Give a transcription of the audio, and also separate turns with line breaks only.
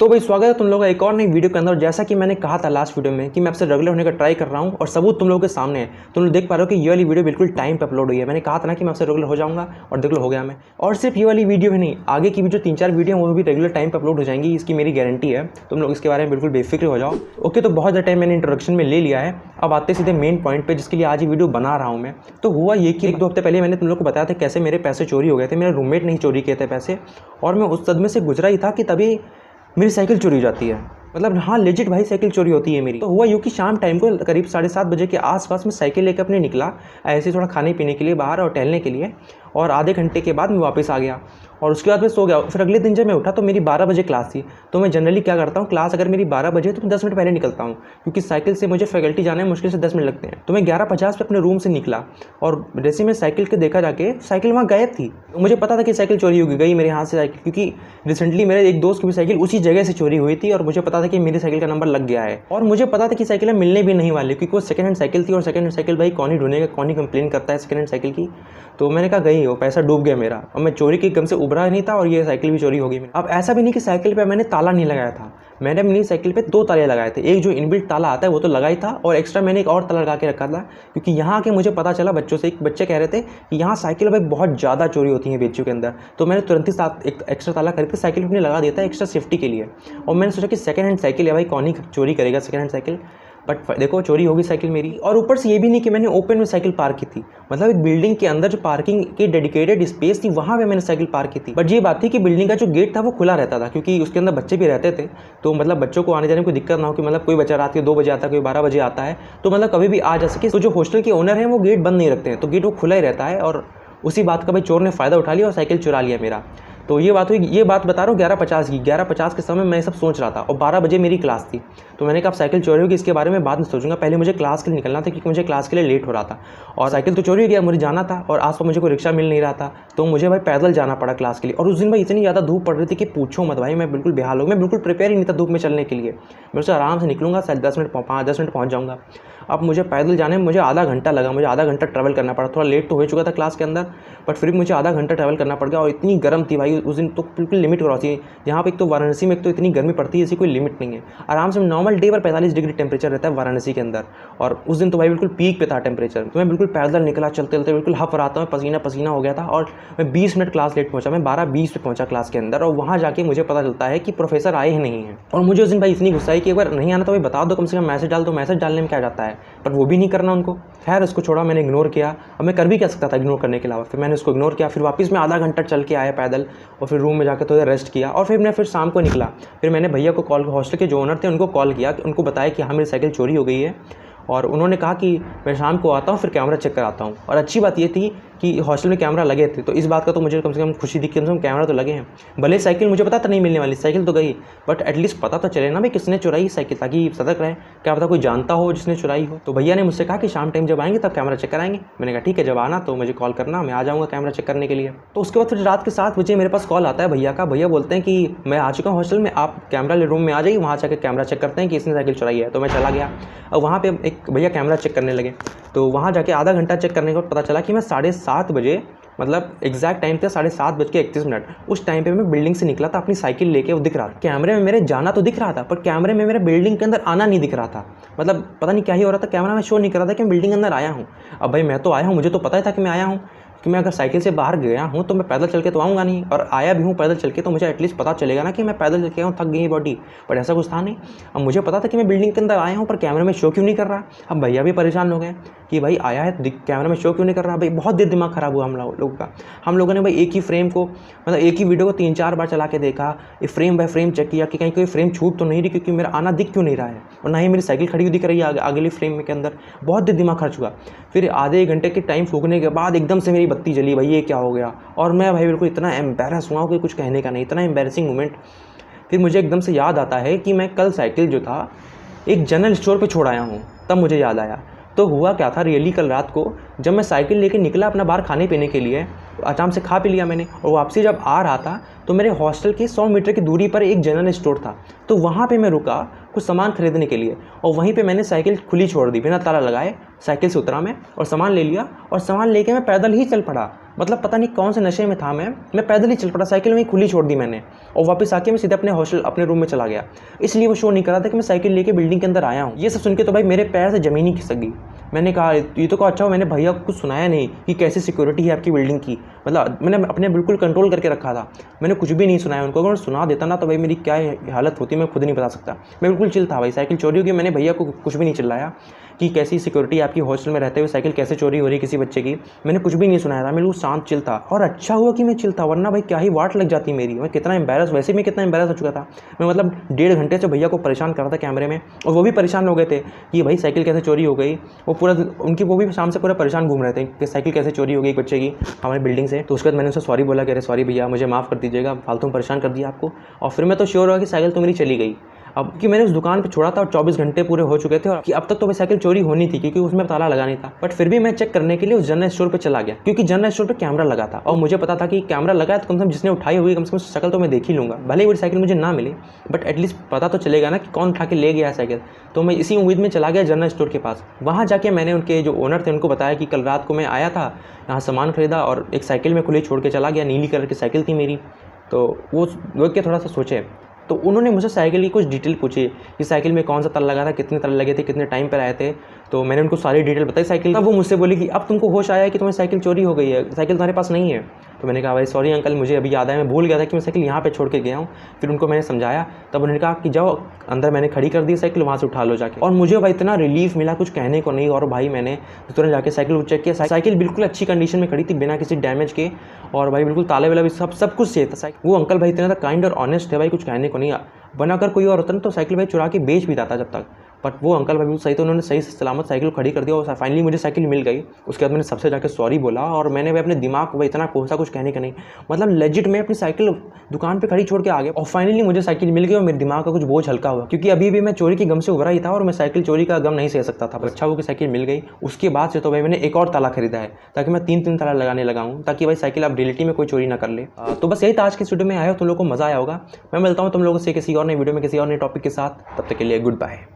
तो भाई स्वागत है तुम लोगों का एक और नई वीडियो के अंदर। जैसा कि मैंने कहा था लास्ट वीडियो में कि मैं आपसे रेगुलर होने का ट्राई कर रहा हूं और सबूत तुम लोगों के सामने है। तुम लोग देख पा रहे हो कि ये वाली वीडियो बिल्कुल टाइम पे अपलोड हुई है। मैंने कहा था ना कि मैं आपसे रेगुलर हो जाऊंगा और देख लो हो गया मैं। और सिर्फ ये वाली वीडियो ही नहीं, आगे की भी जो 3-4 वीडियो वो भी रेगुलर टाइम पर अपलोड हो जाएंगी, इसकी मेरी गारंटी है। तुम लोग इसके बारे में बिल्कुल बेफिक्र हो जाओ। ओके, तो बहुत ज़्यादा टाइम मैंने इंट्रोडक्शन में ले लिया है। अब आते सीधे मेन पॉइंट पे जिसके लिए आज ये वीडियो बना रहा हूँ मैं। तो हुआ ये कि 1-2 हफ्ते पहले मैंने तुम लोग को बताया था कैसे मेरे पैसे चोरी हो गए थे। मेरे रूममेट ने ही चोरी किए थे पैसे और मैं उस सदमे से गुजरा ही था कि तभी मेरी साइकिल चोरी हो जाती है। मतलब हाँ, लेजिट भाई साइकिल चोरी होती है मेरी। तो हुआ यूँ कि शाम टाइम को करीब 7:30 बजे के आसपास में साइकिल लेकर अपने निकला ऐसे थोड़ा खाने पीने के लिए बाहर और टहलने के लिए, और आधे घंटे के बाद मैं वापस आ गया और उसके बाद मैं सो गया। फिर अगले दिन जब मैं उठा तो मेरी 12 बजे क्लास थी। तो मैं जनरली क्या करता हूँ, क्लास अगर मेरी 12 बजे तो मैं 10 मिनट पहले निकलता हूँ, क्योंकि साइकिल से मुझे फैकल्टी जाने में मुश्किल से 10 मिनट लगते हैं। तो मैं 11:50 पे अपने रूम से निकला और जैसे मैं साइकिल के देखा जाके साइकिल वहाँ गायब थी। तो मुझे पता था कि साइकिल चोरी हो गई मेरे हाथ से साइकिल, क्योंकि रिसेंटली मेरे एक दोस्त की भी साइकिल उसी जगह से चोरी हुई थी और मुझे पता था कि मेरी साइकिल का नंबर लग गया है। और मुझे पता था कि साइकिलें मिलने भी नहीं वाली, क्योंकि वो सेकंड हैंड साइकिल थी और सेकंड हैंड साइकिल भाई कौन ही ढूंढेगा, कौन ही कंप्लेन करता है सेकंड हैंड साइकिल की। तो मैंने कहा गई, वो पैसा डूब गया मेरा और मैं चोरी के गम से उभरा नहीं था और ये साइकिल भी चोरी हो गई मेरी। अब ऐसा भी नहीं कि साइकिल पे मैंने ताला नहीं लगाया था, मैंने अपनी साइकिल पे 2 ताले लगाए थे। एक जो इनबिल्ट ताला आता है वो तो लगा ही था और एक्स्ट्रा मैंने एक और ताला लगा के रखा था, क्योंकि यहाँ आके मुझे पता चला बच्चों से, एक बच्चे कह रहे थे कि यहाँ साइकिल भाई बहुत ज़्यादा चोरी होती है बेचियों के अंदर। तो मैंने तुरंत ही साथ एक एक्स्ट्रा ताला खरीद के साइकिल अपनी लगा दिया था एक्स्ट्रा सेफ्टी के लिए। और मैंने सोचा कि सेकंड हैंड साइकिल है भाई, कौन ही चोरी करेगा सेकंड हैंड साइकिल। बट देखो चोरी होगी साइकिल मेरी। और ऊपर से ये भी नहीं कि मैंने ओपन में साइकिल पार्क की थी, मतलब एक बिल्डिंग के अंदर जो पार्किंग की डेडिकेटेड स्पेस थी वहाँ पे मैंने साइकिल पार्क की थी। बट ये बात थी कि बिल्डिंग का जो गेट था वो खुला रहता था, क्योंकि उसके अंदर बच्चे भी रहते थे। तो मतलब बच्चों को आने जाने में कोई दिक्कत ना हो, कि मतलब कोई बच्चा रात के 2 बजे आता है, कोई 12 बजे आता है, तो मतलब कभी भी आ जा सके। तो जो हॉस्टल के ओनर हैं वो गेट बंद नहीं रखते हैं, तो गेट वो खुला ही रहता है। और उसी बात का भाई चोर ने फ़ायदा उठा लिया और साइकिल चुरा लिया मेरा। तो ये बात हुई, ये बात बता रहा हूँ 11:50 की। 11:50 के समय मैं सब सोच रहा था और 12 बजे मेरी क्लास थी। तो मैंने कहा अब साइकिल चोरी होगी इसके बारे में बाद में सोचूंगा, पहले मुझे क्लास के लिए निकलना था, क्योंकि मुझे क्लास के लिए लेट हो रहा था। और साइकिल तो चोरी हो गया, मुझे जाना था और आस पास मुझे कोई रिक्शा मिल नहीं रहा था, तो मुझे भाई पैदल जाना पड़ा क्लास के लिए। और उस दिन भाई इतनी ज़्यादा धूप पड़ रही थी कि पूछो मत भाई, मैं बिल्कुल बेहाल हो, मैं बिल्कुल प्रिपेयर ही नहीं था धूप में चलने के लिए। मैं उससे आराम से निकलूंगा, शायद 10 मिनट पहुँच जाऊँगा। अब मुझे पैदल जाने में मुझे आधा घंटा लगा, मुझे आधा घंटा ट्रैवल करना पड़ा। थोड़ा लेट तो हो चुका था क्लास के अंदर, बट फिर भी मुझे आधा घंटा ट्रैवल करना पड़ गया। और इतनी गर्म थी भाई उस दिन, तो बिल्कुल लिमिट क्रॉस थी। यहाँ पे एक तो वाराणसी में एक तो इतनी गर्मी पड़ती है, ऐसी कोई लिमिट नहीं है। आराम से नॉर्मल डे पर 45 डिग्री टेम्परेचर रहता है वाराणसी के अंदर, और उस दिन तो भाई बिल्कुल पीक पे था टेम्परेचर। तो मैं बिल्कुल पैदल निकला, चलते चलते बिल्कुल हफ रहा था, पसीना पसीना हो गया था। और मैं 20 मिनट क्लास लेट पहुँचा, मैं 12:20 पे पहुँचा क्लास के अंदर। और वहाँ जाके मुझे पता चलता है कि प्रोफेसर आए ही नहीं हैं। और मुझे उस दिन भाई इतनी गुस्सा आई कि एक बार नहीं आना तो भाई बता दो, कम से कम मैसेज डाल दो, मैसेज डालने में क्या जाता है। पर वो भी नहीं करना उनको। खैर उसको छोड़ा, मैंने इग्नोर किया। अब मैं कर भी क्या सकता था इग्नोर करने के अलावा। फिर मैंने उसको इग्नोर किया, फिर वापस मैं आधा घंटा चल के आया पैदल, और फिर रूम में जाकर थोड़ा रेस्ट किया। और फिर मैं शाम को निकला। फिर मैंने भैया को कॉल, हॉस्टल के जो ओनर थे उनको कॉल किया, उनको बताया कि हाँ मेरी साइकिल चोरी हो गई है। और उन्होंने कहा कि मैं शाम को आता हूँ, फिर कैमरा चेक कराता हूँ। और अच्छी बात ये थी कि हॉस्टल में कैमरा लगे थे, तो इस बात का तो मुझे कम से कम खुशी थी कि कम से कम कैमरा तो लगे हैं। भले साइकिल मुझे पता था नहीं मिलने वाली, साइकिल तो गई, बट एटलीस्ट पता तो चले ना भाई किसने चुराई साइकिल, ताकि सतर्क रहे, क्या पता कोई जानता हो जिसने चुराई हो। तो भैया ने मुझसे कहा कि शाम टाइम जब आएंगे तब कैमरा चेक कराएंगे। मैंने कहा ठीक है, जब आना तो मुझे कॉल करना, मैं आ जाऊँगा कैमरा चेक करने के लिए। तो उसके बाद फिर रात के 7 बजे मेरे पास कॉल आता है भैया का। भैया बोलते हैं कि मैं आ चुका हूँ हॉस्टल में, आप कैमरा रूम में आ जाइए, वहाँ जाकर कैमरा चेक करते हैं कि इसने साइकिल चुराई है। तो मैं चला गया और वहाँ पे एक भैया कैमरा चेक करने लगे। तो वहाँ जाके आधा घंटा चेक करने के बाद पता चला कि मैं 7:30 बजे, मतलब एग्जैक्ट टाइम था 7:31, उस टाइम पे मैं बिल्डिंग से निकला था अपनी साइकिल लेके। वो दिख रहा था कैमरे में, मेरे जाना तो दिख रहा था, पर कैमरे में मेरे बिल्डिंग के अंदर आना नहीं दिख रहा था। मतलब पता नहीं क्या ही हो रहा था, कैमरा में शो नहीं कर रहा था कि मैं बिल्डिंग के अंदर आया हूँ। अब भाई मैं तो आया हूँ, मुझे तो पता ही था कि मैं आया हूँ, कि मैं अगर साइकिल से बाहर गया हूँ तो मैं पैदल चल के तो आऊँगा नहीं, और आया भी हूँ पैदल चल के तो मुझे एटलीस्ट पता चलेगा ना कि मैं पैदल चल के आया हूँ, थक गई बॉडी। बट ऐसा कुछ था नहीं। अब मुझे पता था कि मैं बिल्डिंग के अंदर आया हूँ, पर कैमरे में शो क्यों नहीं कर रहा। अब भैया भी परेशान हो गए कि भाई आया है कैमरा में शो क्यों नहीं कर रहा। भाई बहुत देर दिमाग ख़राब हुआ हम लोगों का। हम लोगों ने भाई एक ही फ्रेम को, मतलब एक ही वीडियो को 3-4 बार चला के देखा, ये फ्रेम बाय फ्रेम चेक किया कि कहीं कोई फ्रेम छूट तो नहीं रही, क्योंकि मेरा आना दिख क्यों नहीं रहा है, और ना ही मेरी साइकिल खड़ी हुई दिख रही है अगली फ्रेम के अंदर। बहुत देर दिमाग खर्च हुआ। फिर आधे घंटे के टाइम फूकने के बाद एकदम से मेरी बत्ती जली, भाई ये क्या हो गया। और मैं भाई बिल्कुल इतना एम्बेरस हुआ कि कुछ कहने का नहीं, इतना एम्बेरसिंग मोमेंट। फिर मुझे एकदम से याद आता है कि मैं कल साइकिल जो था एक जनरल स्टोर पे छोड़ आया हूँ, तब मुझे याद आया। तो हुआ क्या था, रियली कल रात को जब मैं साइकिल लेके निकला अपना बाहर खाने पीने के लिए, आराम से खा पी लिया मैंने, और वापसी जब आ रहा था तो मेरे हॉस्टल के 100 मीटर की दूरी पर एक जनरल स्टोर था। तो वहाँ पे मैं रुका कुछ सामान खरीदने के लिए, और वहीं पे मैंने साइकिल खुली छोड़ दी बिना ताला लगाए। साइकिल से उतरा मैं और सामान ले लिया, और सामान लेके मैं पैदल ही चल पड़ा। मतलब पता नहीं कौन से नशे में था मैं पैदल ही चल पड़ा, साइकिल वहीं खुली छोड़ दी मैंने, और वापस आके मैं सीधे अपने हॉस्टल अपने रूम में चला गया। इसलिए वो शो नहीं कर रहा था कि मैं साइकिल लेके बिल्डिंग के अंदर आया हूँ। ये सब सुन के तो भाई मेरे पैर से ज़मीन ही खिसक गई। मैंने कहा ये तो कहा अच्छा हो मैंने भैया को कुछ सुनाया नहीं कि कैसी सिक्योरिटी है आपकी बिल्डिंग की। मतलब मैंने अपने बिल्कुल कंट्रोल करके रखा था, मैंने कुछ भी नहीं सुनाया उनको। अगर मैं सुना देता ना तो भाई मेरी क्या हालत होती मैं खुद नहीं बता सकता। मैं बिल्कुल चिल था भाई, साइकिल चोरी हो गई, मैंने भैया को कुछ भी नहीं चिल्लाया कि कैसी सिक्योरिटी आपकी हॉस्टल में रहते हुए साइकिल कैसे चोरी हो रही किसी बच्चे की, मैंने कुछ भी नहीं सुनाया था। मैं बिल्कुल शांत चिल था, और अच्छा हुआ कि मैं चिल था, वरना भाई क्या ही वाट लग जाती मेरी। मैं कितना एम्बेरस, वैसे मैं कितना एम्बेरस हो चुका था। मैं मतलब 1.5 घंटे से भैया को परेशान कर रहा था कैमरे में, और वो भी परेशान हो गए थे कि भाई साइकिल कैसे चोरी हो गई। वो पूरा उनकी वो भी शाम से पूरा परेशान घूम रहे थे कि साइकिल कैसे चोरी हो गई एक बच्चे की हमारी बिल्डिंग से। तो उसके बाद मैंने उसे सॉरी बोला कि अरे सॉरी भैया मुझे माफ़ कर दीजिएगा, फालतू में परेशान कर दिया आपको। और फिर मैं तो श्योर हुआ कि साइकिल तो मेरी चली गई। अब कि मैंने उस दुकान पे छोड़ा था और 24 घंटे पूरे हो चुके थे, और कि अब तक तो भाई साइकिल चोरी होनी थी क्योंकि उसमें ताला लगा नहीं था। बट फिर भी मैं चेक करने के लिए उस जनरल स्टोर पे चला गया, क्योंकि जनरल स्टोर पे कैमरा लगा था, और मुझे पता था कि कैमरा लगा है तो कम से कम जिसने उठाई हुई कम से कम शक्ल तो मैं देख ही लूँगा। भले ही वो साइकिल मुझे ना मिले, बट एटलीस्ट पता तो चलेगा ना कि कौन उठा के ले गया है साइकिल। तो मैं इसी उम्मीद में चला गया जनरल स्टोर के पास। वहाँ जाके मैंने उनके जो ओनर थे उनको बताया कि कल रात को मैं आया था, यहाँ सामान खरीदा और एक साइकिल में खुली छोड़ के चला गया, नीली कलर की साइकिल थी मेरी। तो वो लोग के थोड़ा सा सोचे, तो उन्होंने मुझे साइकिल की कुछ डिटेल पूछी कि साइकिल में कौन सा ताला लगा था, कितने ताले लगे थे, कितने टाइम पर आए थे। तो मैंने उनको सारी डिटेल बताई साइकिल। तब वो मुझसे बोली कि अब तुमको होश आया है कि तुम्हारी साइकिल चोरी हो गई है, साइकिल तुम्हारे पास नहीं है। तो मैंने कहा भाई सॉरी अंकल, मुझे अभी याद आया, मैं भूल गया था कि मैं साइकिल यहाँ पे छोड़ के गया हूँ। फिर उनको मैंने समझाया, तब उन्होंने कहा कि जाओ अंदर, मैंने खड़ी कर दी साइकिल, वहाँ से उठा लो जाके। और मुझे भाई इतना रिलीफ मिला कुछ कहने को नहीं। और भाई मैंने तुरंत जाके साइकिल चेक किया, साइकिल बिल्कुल अच्छी कंडीशन में खड़ी थी बिना किसी डैमेज के, और भाई बिल्कुल ताले वाला भी सब कुछ सही था। वो अंकल भाई इतना काइंड और ऑनेस्ट है भाई, कुछ कहने को नहीं। वरना अगर कोई और होता ना तो साइकिल भाई चुरा के बेच भी जाता जब तक, बट वो अंकल भाई सही, तो उन्होंने सही सलामत साइकिल खड़ी कर दिया और फाइनली मुझे साइकिल मिल गई। उसके बाद मैंने सबसे जाके सॉरी बोला, और मैंने भाई अपने दिमाग को भाई इतना कोसा कुछ कहने का नहीं, मतलब लेजिट मैं अपनी साइकिल दुकान पे खड़ी छोड़ के आ गया, और फाइनली मुझे साइकिल मिल गई और मेरे दिमाग का कुछ बोझ हल्का हुआ, क्योंकि अभी भी मैं चोरी के गम से उभरा ही था और मैं साइकिल चोरी का गम नहीं सह सकता था। अच्छा वो कि साइकिल मिल गई। उसके बाद से तो भाई मैंने एक और ताला खरीदा है ताकि मैं 3 ताला लगाने लगा हूँ, ताकि भाई साइकिल अब रियलिटी में कोई चोरी ना कर ले। तो बस यही था आज के वीडियो में। आया तुम लोगों को मजा आया होगा। मैं मिलता हूँ तुम लोगों से किसी और नई वीडियो में किसी और नए टॉपिक के साथ। तब तक के लिए गुड बाय।